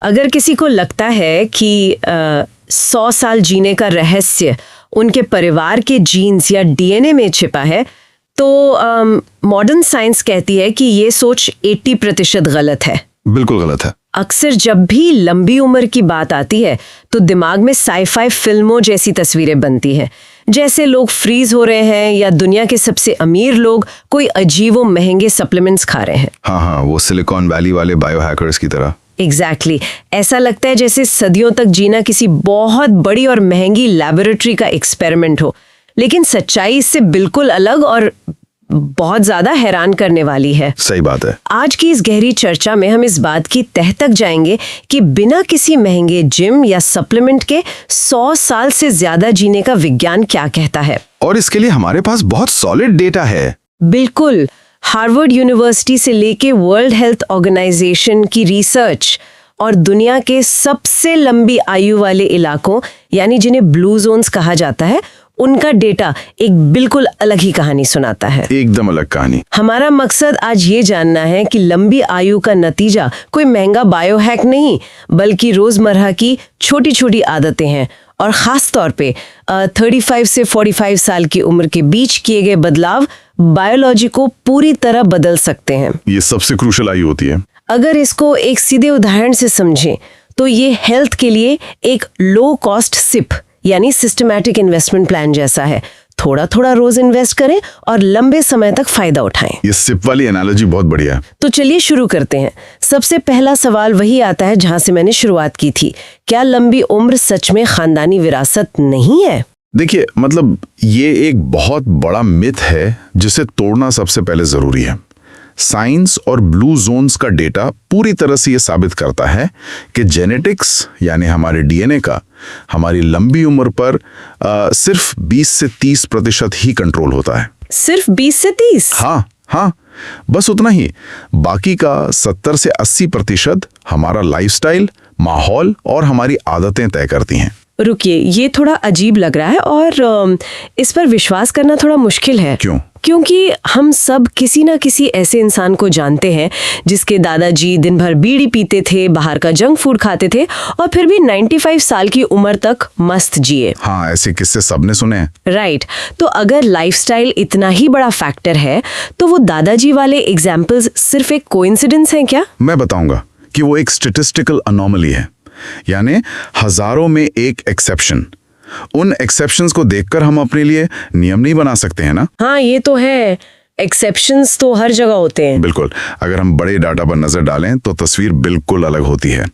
अगर किसी को लगता है कि 100 साल जीने का रहस्य उनके परिवार के जीन्स या डीएनए में छिपा है, तो मॉडर्न साइंस कहती है कि ये सोच 80% गलत है। बिल्कुल गलत है। अक्सर जब भी लंबी उम्र की बात आती है तो दिमाग में साई-फाई फिल्मों जैसी तस्वीरें बनती हैं, जैसे लोग फ्रीज हो रहे हैं या दुनिया के सबसे अमीर लोग कोई अजीब व महंगे सप्लीमेंट्स खा रहे हैं। हाँ, वो सिलिकॉन वैली वाले बायो हैकर्स की तरह। एग्जैक्टली ऐसा लगता है जैसे सदियों तक जीना किसी बहुत बड़ी और महंगी लैबोरेटरी का एक्सपेरिमेंट हो, लेकिन सच्चाई इससे बिल्कुल अलग और बहुत ज्यादा हैरान करने वाली है। सही बात है। आज की इस गहरी चर्चा में हम इस बात की तह तक जाएंगे कि बिना किसी महंगे जिम या सप्लीमेंट के 100 साल से ज्यादा जीने का विज्ञान क्या कहता है, और इसके लिए हमारे पास बहुत सॉलिड डेटा है। बिल्कुल। हार्वर्ड यूनिवर्सिटी से लेके वर्ल्ड हेल्थ ऑर्गेनाइजेशन की रिसर्च और दुनिया के सबसे लंबी आयु वाले इलाकों यानी जिन्हें ब्लू जोन्स कहा जाता है, उनका डेटा एक बिल्कुल अलग ही कहानी सुनाता है। एकदम अलग कहानी। हमारा मकसद आज ये जानना है कि लंबी आयु का नतीजा कोई महंगा बायोहैक नहीं, बल्कि रोजमर्रा की छोटी छोटी आदतें हैं, और खास तौर पे 35 से 45 साल की उम्र के बीच किए गए बदलाव बायोलॉजी को पूरी तरह बदल सकते हैं। ये सबसे क्रूशल आयु होती है। अगर इसको एक सीधे उदाहरण से समझें तो ये हेल्थ के लिए एक लो कॉस्ट सिप यानी सिस्टमैटिक इन्वेस्टमेंट प्लान जैसा है। थोड़ा थोड़ा रोज इन्वेस्ट करें और लंबे समय तक फायदा उठाएं। ये सिप वाली एनालॉजी बहुत बढ़िया है। तो चलिए शुरू करते हैं। सबसे पहला सवाल वही आता है जहां से मैंने शुरुआत की थी, क्या लंबी उम्र सच में खानदानी विरासत नहीं है? देखिए, मतलब ये एक बहुत बड़ा मिथ है जिसे तोड़ना सबसे पहले जरूरी है। साइंस और ब्लू जोन्स का डेटा पूरी तरह से ये साबित करता है कि जेनेटिक्स यानी हमारे डीएनए का हमारी लंबी उम्र पर सिर्फ 20 से 30% ही कंट्रोल होता है। सिर्फ 20 से 30? हाँ, बस उतना ही। बाकी का 70 से 80% हमारा लाइफस्टाइल, माहौल और हमारी आदतें तय करती हैं। रुकिए, ये थोड़ा अजीब लग रहा है और इस पर विश्वास करना थोड़ा मुश्किल है। क्यों? क्योंकि हम सब किसी ना किसी ऐसे इंसान को जानते हैं जिसके दादाजी दिन भर बीड़ी पीते थे, बाहर का जंक फूड खाते थे और फिर भी 95 साल की उम्र तक मस्त जिए। हाँ, ऐसे किस्से सबने सुने हैं। राइट। तो अगर लाइफस्टाइल इतना ही बड़ा फैक्टर है तो वो दादाजी वाले एग्जाम्पल्स सिर्फ एक कोइंसिडेंस हैं क्या? मैं बताऊंगा कि वो एक स्टैटिस्टिकल अनोमली है, यानी हजारों में एक एक्सेप्शन। उन एक्सेप्शंस को देखकर हम अपने लिए नियम नहीं बना सकते हैं ना? हाँ, ये तो है। एक्सेप्शंस तो हर जगह होते हैं। बिल्कुल। अगर हम बड़े डाटा पर नजर डालें तो तस्वीर बिल्कुल अलग होती है।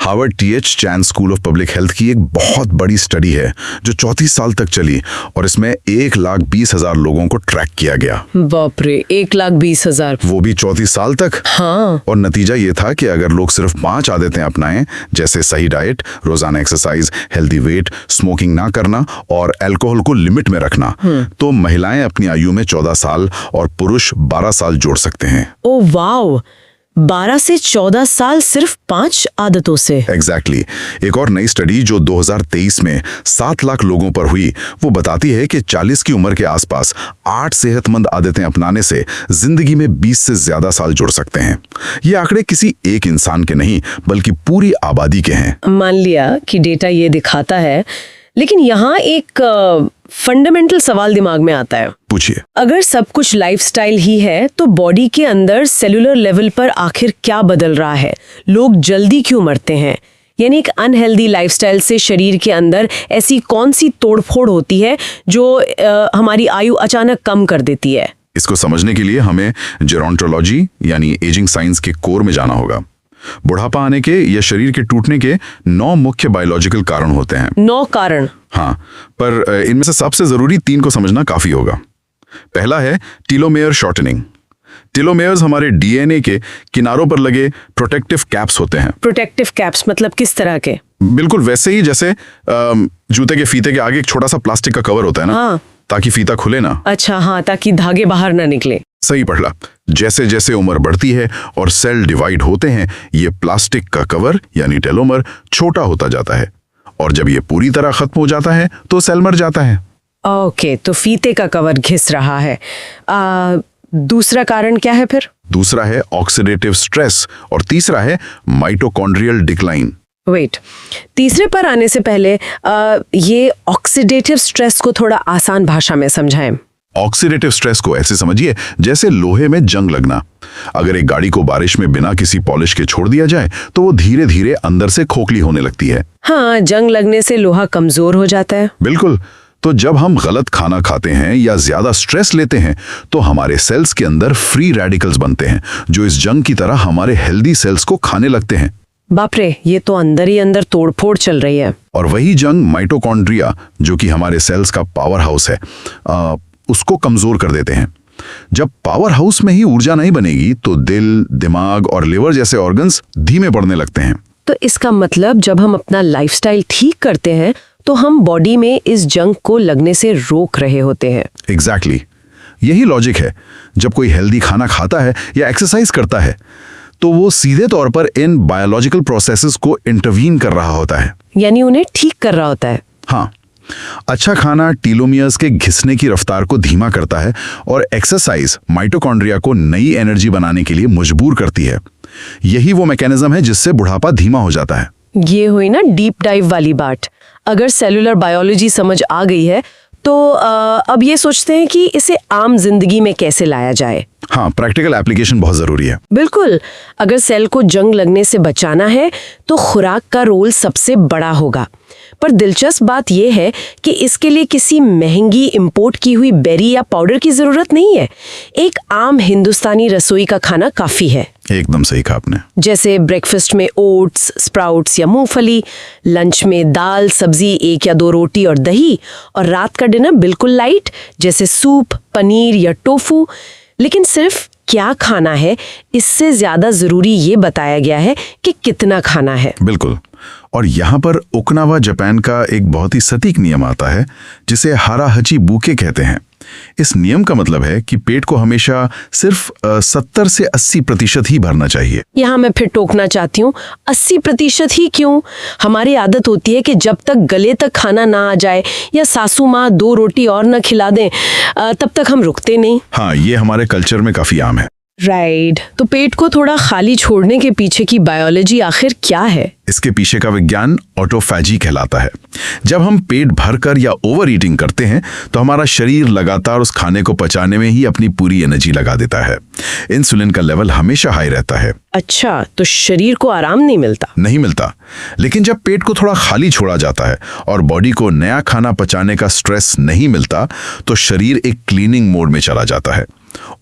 Harvard TH chain school of public health की एक बहुत बड़ी स्टडी है जो 34 साल तक चली और इसमें 1,20,000 लोगों को ट्रैक किया गया। बाप रे, 1,20,000, वो भी 34 साल तक। हाँ। और नतीजा ये था कि अगर लोग सिर्फ 5 आदतें अपनाएं, जैसे सही डाइट, रोजाना एक्सरसाइज, हेल्दी वेट, स्मोकिंग ना करना और अल्कोहल को लिमिट में रखना, तो महिलाएं अपनी आयु में 14 साल और पुरुष 12 साल जोड़ सकते हैं। ओह वाओ, 12 से 14 साल सिर्फ 5 आदतों से। एग्जैक्टली। एक और नई स्टडी जो 2023 में 7 लाख लोगों पर हुई, वो बताती है कि 40 की उम्र के आसपास 8 सेहतमंद आदतें अपनाने से जिंदगी में 20 से ज्यादा साल जुड़ सकते हैं। ये आंकड़े किसी एक इंसान के नहीं बल्कि पूरी आबादी के हैं। मान लिया कि डेटा ये दिखाता है, लेकिन यहाँ एक फंडामेंटल सवाल दिमाग में आता है। पूछिए। अगर सब कुछ लाइफस्टाइल ही है तो बॉडी के अंदर सेलुलर लेवल पर आखिर क्या बदल रहा है? लोग जल्दी क्यों मरते हैं? यानी एक अनहेल्दी लाइफस्टाइल से शरीर के अंदर ऐसी कौन सी तोड़फोड़ होती है जो हमारी आयु अचानक कम कर देती है? इसको समझने के लिए हमें जेरोंटोलॉजी यानी एजिंग साइंस के कोर में जाना होगा। बुढ़ापा आने के या शरीर के टूटने के 9 मुख्य बायोलॉजिकल कारण होते हैं। 9 कारण? हाँ, पर इनमें से सबसे जरूरी 3 को समझना काफी होगा। पहला है टीलोमेयर शॉर्टनिंग। टीलोमेयर्स हमारे डीएनए के किनारों पर लगे प्रोटेक्टिव कैप्स होते हैं। प्रोटेक्टिव कैप्स मतलब किस तरह के? बिल्कुल वैसे ही जैसे जूते के फीते के आगे एक छोटा सा प्लास्टिक का कवर होता है ना। हाँ। ताकि फीता खुले ना। अच्छा, हाँ, ताकि धागे बाहर ना निकले। सही पढ़ा। जैसे जैसे उम्र बढ़ती है और सेल डिवाइड होते हैं, ये प्लास्टिक का कवर यानी टेलोमर छोटा होता जाता है और जब ये पूरी तरह खत्म हो जाता है तो सेल मर जाता है। ओके, तो फीते का कवर घिस रहा है। दूसरा कारण क्या है फिर? दूसरा है ऑक्सीडेटिव स्ट्रेस और तीसरा है माइटोकॉन्ड्रियल डिक्लाइन। वेट, तीसरे पर आने से पहले ये ऑक्सीडेटिव स्ट्रेस को थोड़ा आसान भाषा में समझाएं। ऑक्सीडेटिव स्ट्रेस को ऐसे समझिए जैसे लोहे में जंग लगना। अगर एक गाड़ी को बारिश में बिना किसी पॉलिश के छोड़ दिया जाए तो वो धीरे धीरे अंदर से खोखली होने लगती है। हाँ, जंग लगने से लोहा कमजोर हो जाता है। बिल्कुल। तो जब हम गलत खाना खाते हैं या ज्यादा स्ट्रेस लेते हैं तो हमारे सेल्स के अंदर फ्री रेडिकल्स बनते हैं जो इस जंग की तरह हमारे हेल्दी सेल्स को खाने लगते हैं। बाप रे, ये तो अंदर ही अंदर तोड़फोड़ चल रही है। और वही जंग माइटोकॉन्ड्रिया, जो कि हमारे सेल्स का पावर हाउस है, उसको कमजोर कर देते हैं। जब पावर हाउस में ही ऊर्जा नहीं बनेगी तो दिल, दिमाग और लिवर जैसे ऑर्गन्स धीमे पड़ने लगते हैं। तो इसका मतलब जब हम अपना लाइफस्टाइल ठीक करते हैं तो हम बॉडी में इस जंग को लगने से रोक रहे होते हैं। एग्जैक्टली। यही लॉजिक है। जब कोई हेल्दी खाना खाता है या एक्सरसाइज करता है तो वो सीधे तौर पर इन बायोलॉजिकल प्रोसेसेस को इंटरवीन कर रहा होता है, यानी उन्हें ठीक कर रहा होता है। हाँ, अच्छा खाना टीलोमियर्स के घिसने की रफ्तार को धीमा करता है और एक्सरसाइज माइटोकॉन्ड्रिया को नई एनर्जी बनाने के लिए मजबूर करती है। यही वो मैकेनिज्म है जिससे बुढ़ापा धीमा हो जाता है। ये हुई ना डीप डाइव वाली बात। अगर सेलुलर बायोलॉजी समझ आ गई है तो अब ये सोचते हैं कि इसे आम जिंदगी में कैसे लाया जाए। हाँ, प्रैक्टिकल एप्लीकेशन बहुत जरूरी है। बिल्कुल। अगर सेल को जंग लगने से बचाना है तो खुराक का रोल सबसे बड़ा होगा। पर दिलचस्प बात यह है कि इसके लिए किसी महंगी इंपोर्ट की हुई बेरी या पाउडर की जरूरत नहीं है। एक आम हिंदुस्तानी रसोई का खाना काफी है। एकदम सही कहा आपने। जैसे ब्रेकफास्ट में ओट्स, स्प्राउट्स या मूंगफली, लंच में दाल, सब्जी, 1 या 2 रोटी और दही, और रात का डिनर बिल्कुल लाइट जैसे सूप, पनीर या टोफू। लेकिन सिर्फ क्या खाना है, इससे ज्यादा जरूरी ये बताया गया है कि कितना खाना है। बिल्कुल। और यहाँ पर ओकिनावा जापान का एक बहुत ही सटीक नियम आता है जिसे हाराहची बुके कहते हैं। इस नियम का मतलब है कि पेट को हमेशा सिर्फ 70 से 80% ही भरना चाहिए। यहाँ मैं फिर टोकना चाहती हूँ, 80% ही क्यों? हमारी आदत होती है कि जब तक गले तक खाना ना आ जाए या सासू माँ 2 रोटी और न खिला दें तब तक हम रुकते नहीं। हाँ, ये हमारे कल्चर में काफी आम है। राइट। तो पेट को थोड़ा खाली छोड़ने के पीछे की बायोलॉजी आखिर क्या है? इसके पीछे का विज्ञान ऑटोफैजी कहलाता है। जब हम पेट भरकर या ओवर ईटिंग करते हैं तो हमारा शरीर लगातार उस खाने को पचाने में ही अपनी पूरी एनर्जी लगा देता है। इंसुलिन का लेवल हमेशा हाई रहता है। अच्छा, तो शरीर को आराम नहीं मिलता? नहीं मिलता। लेकिन जब पेट को थोड़ा खाली छोड़ा जाता है और बॉडी को नया खाना पचाने का स्ट्रेस नहीं मिलता तो शरीर एक क्लीनिंग मोड में चला जाता है।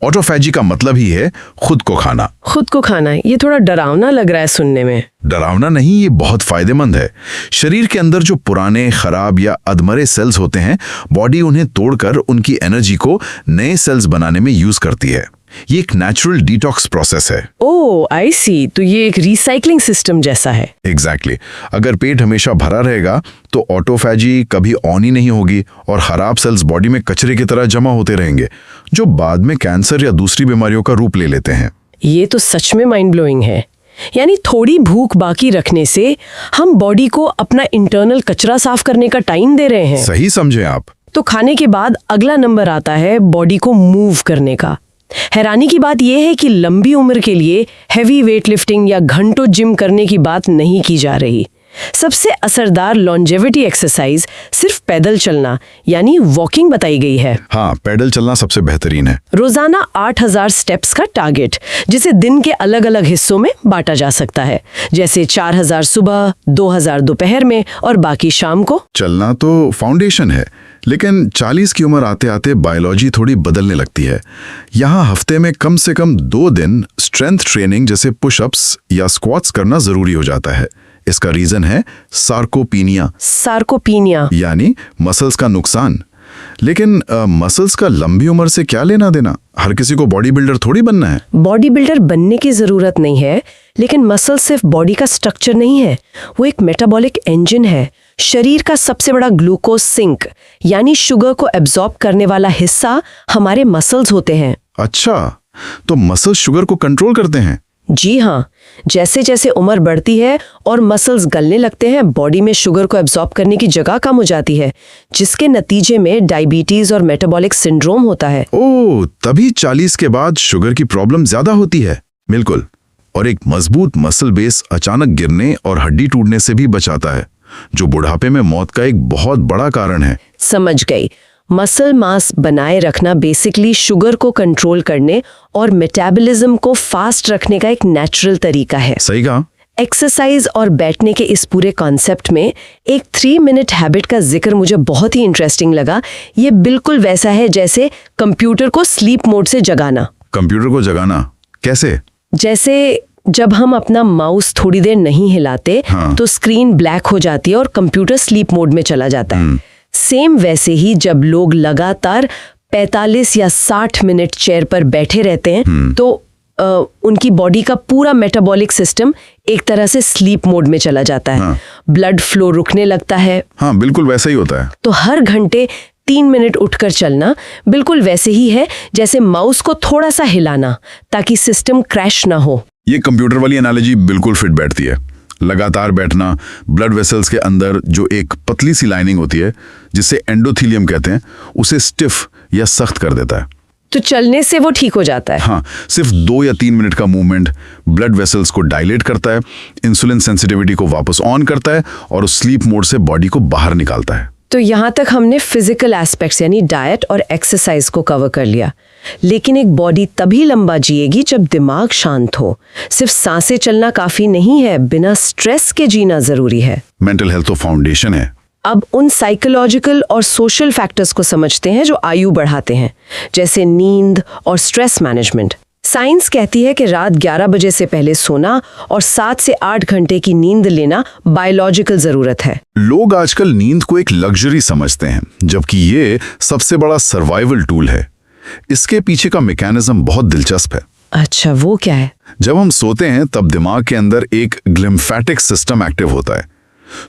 ऑटोफैजी का मतलब ही है खुद को खाना। खुद को खाना, ये थोड़ा डरावना लग रहा है सुनने में। डरावना नहीं, ये बहुत फायदेमंद है। शरीर के अंदर जो पुराने, खराब या अधमरे सेल्स होते हैं, बॉडी उन्हें तोड़कर उनकी एनर्जी को नए सेल्स बनाने में यूज करती है। ये एक नेचुरल डिटॉक्स प्रोसेस है। ओह, आई सी। तो ये एक रिसाइकलिंग सिस्टम जैसा है। एग्जैक्टली। अगर पेट हमेशा भरा रहेगा तो ऑटोफैजी कभी ऑन ही नहीं होगी और खराब सेल्स बॉडी में कचरे की तरह जमा होते रहेंगे जो बाद में कैंसर या दूसरी बीमारियों का रूप ले लेते हैं। ये तो सच में माइंड ब्लोइंग है। यानी थोड़ी भूख बाकी रखने से हम बॉडी को अपना इंटरनल कचरा साफ करने का टाइम दे रहे हैं। सही समझे आप। तो खाने के बाद अगला नंबर आता है बॉडी को मूव करने का। हैरानी की बात यह है कि लंबी उम्र के लिए हैवी वेट लिफ्टिंग या घंटों जिम करने की बात नहीं की जा रही। सबसे असरदार लॉन्जेविटी एक्सरसाइज सिर्फ पैदल चलना यानी वॉकिंग बताई गई है। हाँ, पैदल चलना सबसे बेहतरीन है। रोजाना 8000 स्टेप्स का टारगेट, जिसे दिन के अलग अलग हिस्सों में बांटा जा सकता है, जैसे 4000 सुबह, 2000 दोपहर में और बाकी शाम को। चलना तो फाउंडेशन है, लेकिन 40 की उम्र आते आते बायोलॉजी थोड़ी बदलने लगती है। यहाँ हफ्ते में कम से कम 2 दिन स्ट्रेंथ ट्रेनिंग जैसे पुशअप्स या स्क्वाट्स करना जरूरी हो जाता है। इसका रीजन है सार्कोपीनिया। सार्कोपीनिया यानी मसल्स का नुकसान। लेकिन मसल्स का लंबी उम्र से क्या लेना देना? हर किसी को बॉडी बिल्डर थोड़ी बनना है। बॉडी बिल्डर बनने की जरूरत नहीं है, लेकिन मसल सिर्फ बॉडी का स्ट्रक्चर नहीं है, वो एक मेटाबॉलिक इंजन है। शरीर का सबसे बड़ा ग्लूकोज सिंक यानी शुगर को एब्जॉर्ब करने वाला हिस्सा हमारे मसल्स होते हैं। अच्छा, तो मसल्स शुगर को कंट्रोल करते हैं? जी हाँ, जैसे जैसे उम्र बढ़ती है और मसल्स गलने लगते हैं, बॉडी में शुगर को एब्जॉर्ब करने की जगह कम हो जाती है, जिसके नतीजे में डायबिटीज और मेटाबॉलिक सिंड्रोम होता है। ओह, तभी 40 के बाद शुगर की प्रॉब्लम ज्यादा होती है। बिल्कुल। और एक मजबूत मसल बेस अचानक गिरने और हड्डी टूटने से भी बचाता है, जो बुढ़ापे में मौत का एक बहुत बड़ा कारण है। समझ गई। मसल मास बनाए रखना बेसिकली शुगर को कंट्रोल करने और मेटाबॉलिज्म को फास्ट रखने का एक नेचुरल तरीका है। सही कहा। एक्सरसाइज और बैठने के इस पूरे कॉन्सेप्ट में एक 3 मिनट हैबिट का जिक्र मुझे बहुत ही इंटरेस्टिंग लगा। ये बिल्कुल वैसा है जैसे कंप्यूटर को स्लीप मोड से जगाना। कंप्यूटर को जगाना कैसे? जैसे जब हम अपना माउस थोड़ी देर नहीं हिलाते तो स्क्रीन ब्लैक हो जाती है और कंप्यूटर स्लीप मोड में चला जाता है। सेम वैसे ही जब लोग लगातार 45 या 60 मिनट चेयर पर बैठे रहते हैं तो उनकी बॉडी का पूरा मेटाबॉलिक सिस्टम एक तरह से स्लीप मोड में चला जाता है। ब्लड फ्लो रुकने लगता है। हाँ, बिल्कुल वैसा ही होता है। तो हर घंटे 3 मिनट उठकर चलना बिल्कुल वैसे ही है जैसे माउस को थोड़ा सा हिलाना, ताकि सिस्टम क्रैश ना हो। ये कंप्यूटर वाली एनालॉजी बिल्कुल फिट बैठती है। लगातार बैठना ब्लड वेसल्स के अंदर जो एक पतली सी लाइनिंग होती है, जिसे एंडोथीलियम कहते हैं, उसे स्टिफ या सख्त कर देता है। तो चलने से वो ठीक हो जाता है। हाँ, सिर्फ 2 या 3 मिनट का मूवमेंट ब्लड वेसल्स को डायलेट करता है, इंसुलिन सेंसिटिविटी को वापस ऑन करता है और उस स्लीप मोड से बॉडी को बाहर निकालता है। तो यहाँ तक हमने फिजिकल एस्पेक्ट्स यानी डाइट और एक्सरसाइज को कवर कर लिया, लेकिन एक बॉडी तभी लंबा जिएगी जब दिमाग शांत हो। सिर्फ सांसें चलना काफी नहीं है, बिना स्ट्रेस के जीना जरूरी है। मेंटल हेल्थ तो फाउंडेशन है। अब उन साइकोलॉजिकल और सोशल फैक्टर्स को समझते हैं जो आयु बढ़ाते हैं, जैसे नींद और स्ट्रेस मैनेजमेंट। साइंस कहती है कि रात 11 बजे से पहले सोना और 7 से 8 घंटे की नींद लेना बायोलॉजिकल जरूरत है। लोग आजकल नींद को एक लग्जरी समझते हैं, जबकि ये सबसे बड़ा सर्वाइवल टूल है। इसके पीछे का मैकेनिज्म बहुत दिलचस्प है। अच्छा, वो क्या है? जब हम सोते हैं तब दिमाग के अंदर एक ग्लिम्फेटिक सिस्टम एक्टिव होता है।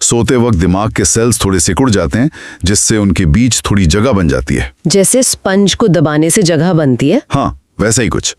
सोते वक्त दिमाग के सेल्स थोड़े सिकुड़ जाते हैं, जिससे उनके बीच थोड़ी जगह बन जाती है। जैसे स्पंज को दबाने से जगह बनती है। हाँ, वैसा ही कुछ।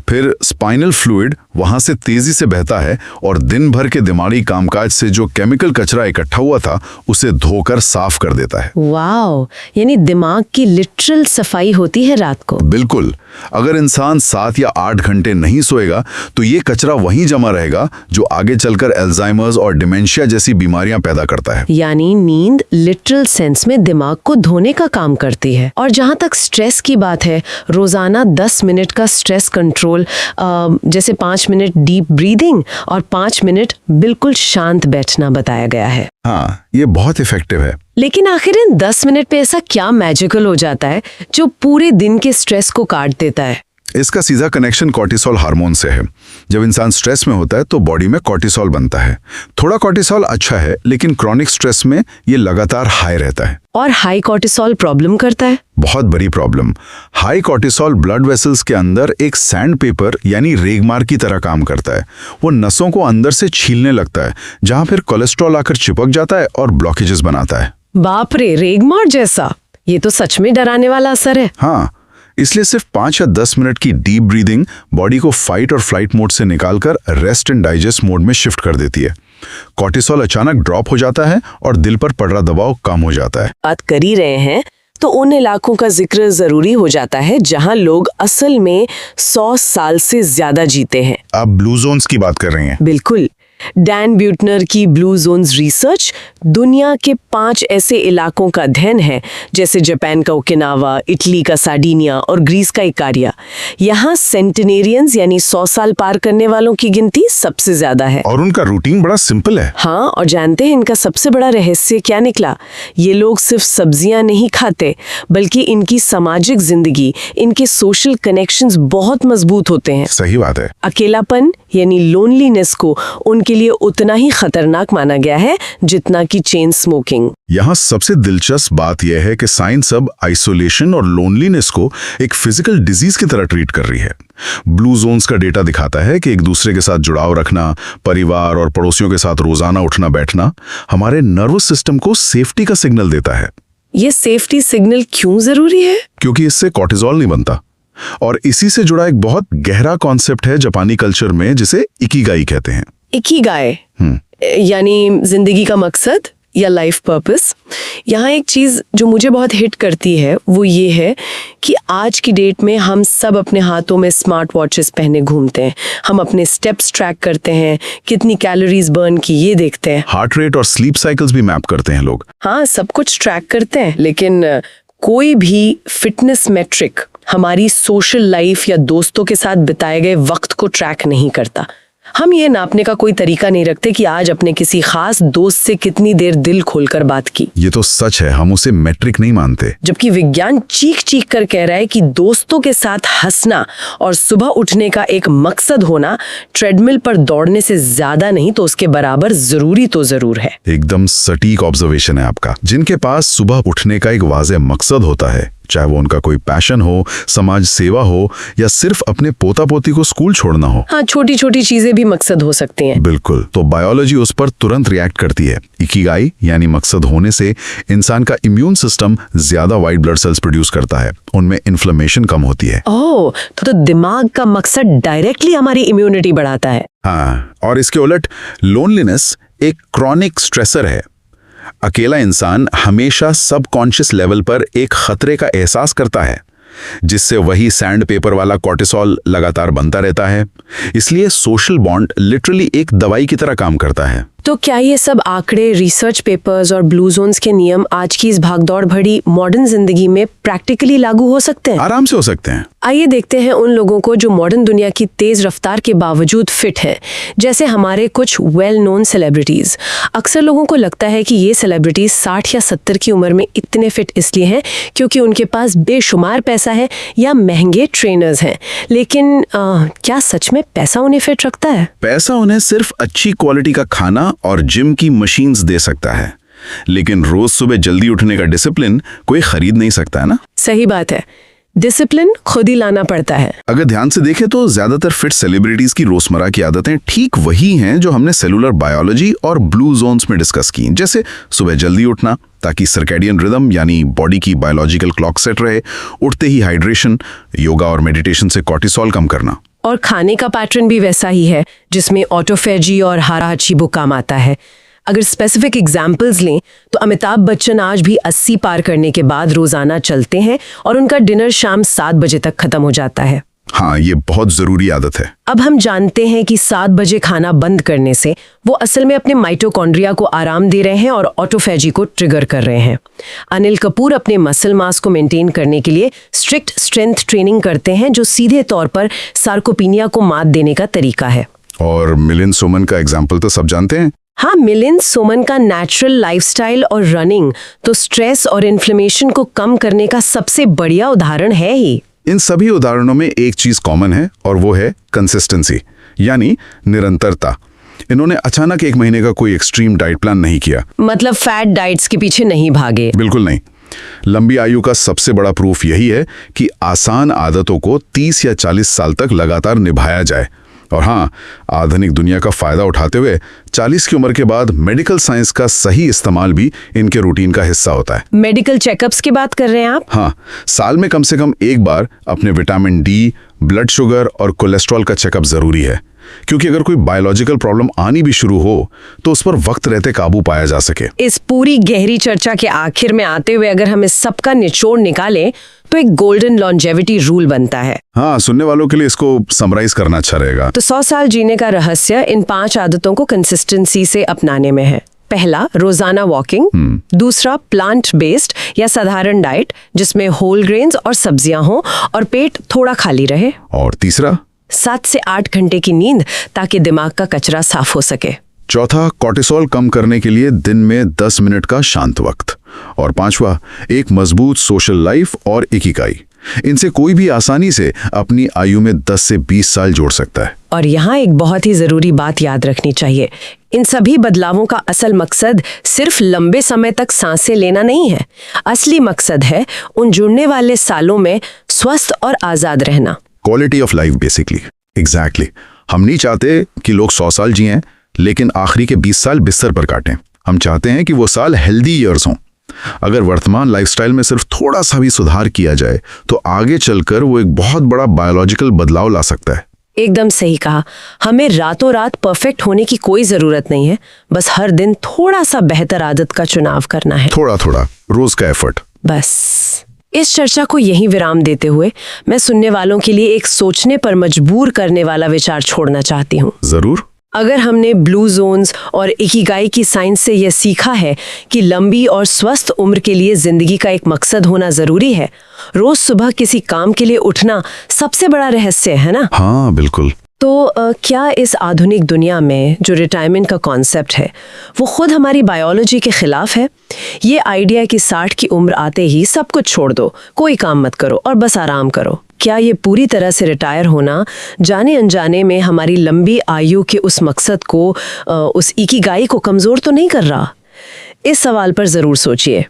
फिर स्पाइनल फ्लूइड वहां से तेजी से बहता है और दिन भर के दिमागी कामकाज से जो केमिकल कचरा इकट्ठा हुआ था उसे धोकर साफ कर देता है। वाओ, यानी दिमाग की लिटरल सफाई होती है रात को। बिल्कुल। अगर इंसान 7 या 8 घंटे नहीं सोएगा तो ये कचरा वहीं जमा रहेगा, जो आगे चलकर अल्जाइमर्स और डिमेंशिया जैसी बीमारियां पैदा करता है। यानी नींद लिटरल सेंस में दिमाग को धोने का काम करती है। और जहां तक स्ट्रेस की बात है, रोजाना 10 मिनट का स्ट्रेस कंट्रोल, जैसे 5 मिनट डीप ब्रीदिंग और 5 मिनट बिल्कुल शांत बैठना बताया गया है। हाँ, ये बहुत इफेक्टिव है। लेकिन आखिर इन 10 मिनट पे ऐसा क्या मैजिकल हो जाता है जो पूरे दिन के स्ट्रेस को काट देता है? इसका सीधा कनेक्शन कॉर्टिसोल हार्मोन से है। जब इंसान स्ट्रेस में होता है तो बॉडी में कॉर्टिसोल बनता है। थोड़ा कॉर्टिसोल अच्छा है, लेकिन क्रॉनिक स्ट्रेस में ये लगातार हाई रहता है। और हाई कॉर्टिसोल प्रॉब्लम करता है? बहुत बड़ी problem. High cortisol blood vessels के अंदर एक सैंड पेपर यानी रेगमार की तरह काम करता है। वो नसों को अंदर से छीलने लगता है, जहां फिर कोलेस्ट्रॉल आकर चिपक जाता है और ब्लॉकेजेस बनाता है। बाप रे, रेगमार जैसा? ये तो सच में डराने वाला असर है। हाँ, इसलिए सिर्फ 5 या 10 मिनट की डीप ब्रीदिंग बॉडी को फाइट और फ्लाइट मोड से निकालकर रेस्ट एंड डाइजेस्ट मोड में शिफ्ट कर देती है। कॉर्टिसोल अचानक ड्रॉप हो जाता है और दिल पर पड़ रहा दबाव कम हो जाता है। बात कर ही रहे हैं तो उन इलाकों का जिक्र जरूरी हो जाता है जहां लोग असल में 100 साल से ज्यादा जीते हैं। आप ब्लू जोन्स की बात कर रही हैं? बिल्कुल। डैन ब्यूटनर की ब्लू जोन्स रिसर्च दुनिया के 5 ऐसे इलाकों का अध्ययन है, जैसे जापान का ओकिनावा, इटली का सार्डिनिया और ग्रीस का इकारिया। यहाँ सेंटेनेरियंस यानी 100 साल पार करने वालों की गिनती सबसे ज्यादा है। और उनका रूटीन बड़ा सिंपल है। हाँ, और जानते हैं इनका सबसे बड़ा रहस्य क्या निकला? ये लोग सिर्फ सब्जियां नहीं खाते, बल्कि इनकी सामाजिक जिंदगी, इनके सोशल कनेक्शंस बहुत मजबूत होते हैं। सही बात है। अकेलापन यानी लोनलीनेस को उनके लिए उतना ही खतरनाक माना गया है जितना कि चेन स्मोकिंग। यहाँ सबसे दिलचस्प बात यह है कि साइंस अब आइसोलेशन और लोनलीनेस को एक फिजिकल डिजीज की तरह ट्रीट कर रही है। ब्लू जोन्स का डेटा दिखाता है कि एक दूसरे के साथ जुड़ाव रखना, परिवार और पड़ोसियों के साथ रोजाना उठना बैठना हमारे नर्वस सिस्टम को सेफ्टी का सिग्नल देता है। ये सेफ्टी सिग्नल क्यों जरूरी है? क्योंकि इससे कॉर्टिसोल नहीं बनता। और इसी से जुड़ा एक बहुत गहरा कॉन्सेप्ट है जापानी कल्चर में, जिसे इकिगाई कहते हैं। इकिगाई यानी जिंदगी का मकसद या लाइफ पर्पस। यहाँ एक चीज़ जो मुझे बहुत हिट करती है वो ये है कि आज की डेट में हम सब अपने हाथों में स्मार्ट वॉचेस पहने घूमते हैं। हम अपने स्टेप्स ट्रैक करते हैं, कितनी कैलोरीज बर्न की ये देखते हैं, हार्ट रेट और स्लीप साइकिल्स भी मैप करते हैं लोग। हाँ, सब कुछ ट्रैक करते हैं, लेकिन कोई भी फिटनेस मेट्रिक हमारी सोशल लाइफ या दोस्तों के साथ बिताए गए वक्त को ट्रैक नहीं करता। हम ये नापने का कोई तरीका नहीं रखते कि आज अपने किसी खास दोस्त से कितनी देर दिल खोलकर बात की। ये तो सच है, हम उसे मैट्रिक नहीं मानते। जबकि विज्ञान चीख चीख कर कह रहा है कि दोस्तों के साथ हंसना और सुबह उठने का एक मकसद होना ट्रेडमिल पर दौड़ने से ज्यादा नहीं तो उसके बराबर जरूरी तो जरूर है। एकदम सटीक ऑब्जर्वेशन है आपका। जिनके पास सुबह उठने का एक वाज़ेह मकसद होता है, चाहे वो उनका कोई पैशन हो, समाज सेवा हो या सिर्फ अपने पोता पोती को स्कूल छोड़ना हो। हाँ, छोटी छोटी चीजें भी मकसद हो सकती हैं। बिल्कुल। तो बायोलॉजी उस पर तुरंत रिएक्ट करती है। इकिगाई यानी मकसद होने से इंसान का इम्यून सिस्टम ज्यादा व्हाइट ब्लड सेल्स प्रोड्यूस करता है, उनमें इन्फ्लेमेशन कम होती है। ओह, तो दिमाग का मकसद डायरेक्टली हमारी इम्यूनिटी बढ़ाता है। हाँ, और इसके उलट लोनलीनेस एक क्रॉनिक स्ट्रेसर है। अकेला इंसान हमेशा सबकॉन्शियस लेवल पर एक खतरे का एहसास करता है, जिससे वही सैंड पेपर वाला कॉर्टिसोल लगातार बनता रहता है। इसलिए सोशल बॉन्ड लिटरली एक दवाई की तरह काम करता है। तो क्या ये सब आंकड़े, रिसर्च पेपर्स और ब्लू जोन्स के नियम आज की इस भागदौड़ भरी मॉडर्न जिंदगी में प्रैक्टिकली लागू हो सकते हैं? आराम से हो सकते हैं। आइए देखते हैं उन लोगों को जो मॉडर्न दुनिया की तेज रफ्तार के बावजूद फिट हैं, जैसे हमारे कुछ वेल नोन सेलिब्रिटीज। अक्सर लोगों को लगता है कि ये सेलिब्रिटीज 60 या 70 की उम्र में इतने फिट इसलिए हैं क्योंकि उनके पास बेशुमार पैसा है या महंगे ट्रेनर्स हैं। लेकिन क्या सच में पैसा उन्हें फिट रखता है? पैसा उन्हें सिर्फ अच्छी क्वालिटी का खाना और जिम की मशीन्स दे सकता है, लेकिन रोज सुबह जल्दी उठने का डिसिप्लिन कोई खरीद नहीं सकता है ना। सही बात है, डिसिप्लिन खुद ही लाना पड़ता है। अगर ध्यान से देखें तो ज्यादातर फिट सेलिब्रिटीज की रोजमर्रा की आदतें ठीक वही हैं जो हमने सेलुलर बायोलॉजी और ब्लू जोन्स में डिस्कस की, जैसे सुबह जल्दी उठना ताकि सर्कैडियन रिदम यानी बॉडी की बायोलॉजिकल क्लॉक सेट रहे, उठते ही हाइड्रेशन, योगा और मेडिटेशन से कॉर्टिसोल कम करना। और खाने का पैटर्न भी वैसा ही है जिसमें ऑटोफेजी और हाराहाचीबो काम आता है। अगर स्पेसिफिक एग्जाम्पल्स लें तो अमिताभ बच्चन आज भी 80 पार करने के बाद रोजाना चलते हैं और उनका डिनर शाम 7 बजे तक खत्म हो जाता है। हाँ, ये बहुत जरूरी आदत है। अब हम जानते हैं कि 7 बजे खाना बंद करने से वो असल में अपने माइटोकॉन्ड्रिया को आराम दे रहे हैं और ऑटोफेजी को ट्रिगर कर रहे हैं। अनिल कपूर अपने मसल मास को मेंटेन करने के लिए स्ट्रिक्ट स्ट्रेंथ ट्रेनिंग करते हैं, जो सीधे तौर पर सार्कोपीनिया को मात देने का तरीका है। और मिलिंद सोमन का एग्जाम्पल तो सब जानते हैं। हाँ, मिलिंद सोमन का नेचुरल लाइफस्टाइल और रनिंग तो स्ट्रेस और इन्फ्लेमेशन को कम करने का सबसे बढ़िया उदाहरण है ही। इन सभी उदाहरणों में एक चीज कॉमन है और वो है कंसिस्टेंसी यानी निरंतरता। इन्होंने अचानक 1 महीने का कोई एक्सट्रीम डाइट प्लान नहीं किया, मतलब फैट डाइट्स के पीछे नहीं भागे। बिल्कुल नहीं। लंबी आयु का सबसे बड़ा प्रूफ यही है कि आसान आदतों को 30 या 40 साल तक लगातार निभाया जाए। और हाँ, आधुनिक दुनिया का फायदा उठाते हुए 40 की उम्र के बाद मेडिकल साइंस का सही इस्तेमाल भी इनके रूटीन का हिस्सा होता है। मेडिकल चेकअप्स की बात कर रहे हैं आप? हाँ, साल में कम से कम एक बार अपने विटामिन डी, ब्लड शुगर और कोलेस्ट्रॉल का चेकअप जरूरी है, क्योंकि अगर कोई बायोलॉजिकल प्रॉब्लम आनी भी शुरू हो तो उस पर वक्त रहते काबू पाया जा सके। इस पूरी गहरी चर्चा के आखिर में आते हुए अगर हम इस सबका निचोड़ निकालें तो एक गोल्डन लॉन्जेविटी रूल बनता है। हाँ, सुनने वालों के लिए इसको समराइज करना अच्छा रहेगा। तो 100 साल जीने का रहस्य इन 5 आदतों को कंसिस्टेंसी से अपनाने में है। पहला, रोजाना वॉकिंग। दूसरा, प्लांट बेस्ड या साधारण डाइट जिसमें होल ग्रेन्स और सब्जियां हो और पेट थोड़ा खाली रहे। और तीसरा, 7 से 8 घंटे की नींद ताकि दिमाग का कचरा साफ हो सके। चौथा, कॉर्टिसोल कम करने के लिए दिन में 10 मिनट का शांत वक्त। और 5वां, एक मजबूत सोशल लाइफ और इकिगाई। इनसे कोई भी आसानी से अपनी आयु में 10 से 20 साल जोड़ सकता है। और यहाँ एक बहुत ही जरूरी बात याद रखनी चाहिए, इन सभी बदलावों का असल मकसद सिर्फ लंबे समय तक सांसें लेना नहीं है। असली मकसद है उन जुड़ने वाले सालों में स्वस्थ और आजाद रहना। Quality of life basically. Exactly. हम नहीं चाहते कि लोग 100 साल जिएं लेकिन आखिरी के 20 साल बिस्तर पर काटें। हम चाहते हैं कि वो साल हेल्दी ईयर्स हों, अगर वर्तमान लाइफस्टाइल में सिर्फ थोड़ा सा भी सुधार किया जाए तो आगे चलकर वो एक बहुत बड़ा बायोलॉजिकल बदलाव ला सकता है। एकदम सही कहा। हमें रातों रात परफेक्ट होने की कोई जरूरत नहीं है, बस हर दिन थोड़ा सा बेहतर आदत का चुनाव करना है। थोड़ा थोड़ा रोज का एफर्ट। बस इस चर्चा को यहीं विराम देते हुए मैं सुनने वालों के लिए एक सोचने पर मजबूर करने वाला विचार छोड़ना चाहती हूँ। जरूर। अगर हमने ब्लू जोन्स और इकिगाई की साइंस से यह सीखा है कि लंबी और स्वस्थ उम्र के लिए जिंदगी का एक मकसद होना जरूरी है, रोज सुबह किसी काम के लिए उठना सबसे बड़ा रहस्य है ना? हाँ बिल्कुल। तो क्या इस आधुनिक दुनिया में जो रिटायरमेंट का कॉन्सेप्ट है वो खुद हमारी बायोलॉजी के खिलाफ है? ये आइडिया कि 60 की उम्र आते ही सब कुछ छोड़ दो, कोई काम मत करो और बस आराम करो, क्या ये पूरी तरह से रिटायर होना जाने अनजाने में हमारी लंबी आयु के उस मकसद को, उस इकिगाई को कमजोर तो नहीं कर रहा? इस सवाल पर जरूर सोचिए।